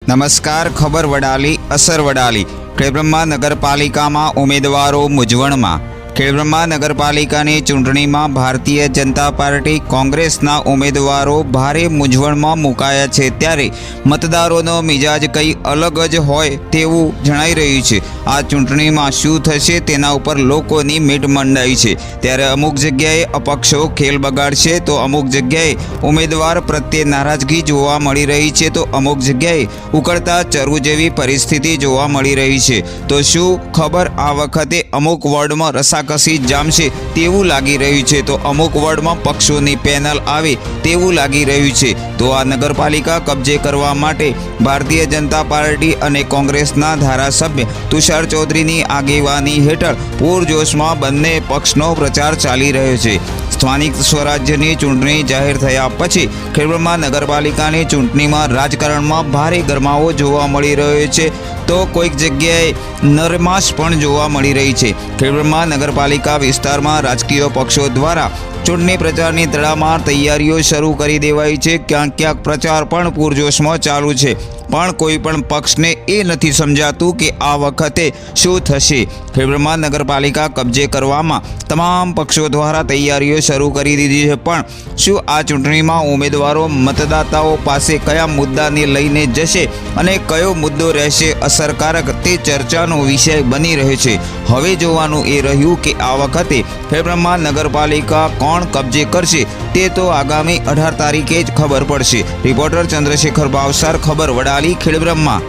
નમસ્કાર. ખબર વડાલી, અસર વડાલી. ખેડબ્રહ્મા નગરપાલિકામાં ઉમેદવારો મૂંઝવણમાં. ખેડબ્રહ્મા નગરપાલિકાની ચૂંટણીમાં ભારતીય જનતા પાર્ટી કોંગ્રેસના ઉમેદવારો ભારે મૂંઝવણમાં મુકાયા છે, ત્યારે મતદારોનો મિજાજ કંઈ અલગ જ હોય તેવું જણાઈ રહ્યું છે. આ ચૂંટણીમાં શું થશે તેના ઉપર લોકોની મીટ મંડાઈ છે. ત્યારે અમુક જગ્યાએ અપક્ષો ખેલ બગાડશે તો અમુક જગ્યાએ ઉમેદવાર પ્રત્યે નારાજગી જોવા મળી રહી છે, તો અમુક જગ્યાએ ઉકળતા ચરુ જેવી પરિસ્થિતિ જોવા મળી રહી છે. તો શું ખબર આ વખતે અમુક વોર્ડમાં રસાકસી જામશે તેવું લાગી રહ્યું છે, તો અમુક વોર્ડમાં પક્ષોની પેનલ આવે તેવું લાગી રહ્યું છે. તો આ નગરપાલિકા કબજે કરવા માટે ભારતીય જનતા પાર્ટી અને કોંગ્રેસના ધારાસભ્ય તુષાર ચૌધરીની આગેવાની હેઠળ પૂરજોશમાં બંને પક્ષનો પ્રચાર ચાલી રહ્યો છે. સ્થાનિક સ્વરાજ્યની ચૂંટણી જાહેર થયા પછી ખેડબ્રહ્મા નગરપાલિકાની ચૂંટણીમાં રાજકારણમાં ભારે ગરમાવો જોવા મળી રહ્યો છે, તો કોઈક જગ્યાએ નરમાશ પણ જોવા મળી રહી છે. ખેડબ્રહ્મા નગરપાલિકા વિસ્તારમાં રાજકીય પક્ષો દ્વારા ચૂંટણી પ્રચારની તડામાર તૈયારીઓ શરૂ કરી દેવાઈ છે. ક્યાંક ક્યાંક પ્રચાર પણ પૂરજોશમાં ચાલુ છે, પણ કોઈ પણ પક્ષને એ નથી સમજાતું કે આ વખતે શું થશે. ખેડબ્રહ્મા નગરપાલિકા કબજે કરવામાં તમામ પક્ષો દ્વારા તૈયારીઓ શરૂ કરી દીધી છે, પણ શું આ ચૂંટણીમાં ઉમેદવારો મતદાતાઓ પાસે કયા મુદ્દાને લઈને જશે અને કયો મુદ્દો રહેશે અસરકારક, તે ચર્ચાનો વિષય બની રહ્યો છે. હવે જોવાનું એ રહ્યું કે આ વખતે ખેડબ્રહ્મા નગરપાલિકા કોણ કબજે કરશે તે તો આગામી 18 તારીખે જ ખબર પડશે. રિપોર્ટર ચંદ્રશેખર ભાવસાર, ખબર વડાલી, ખેડબ્રહ્મા.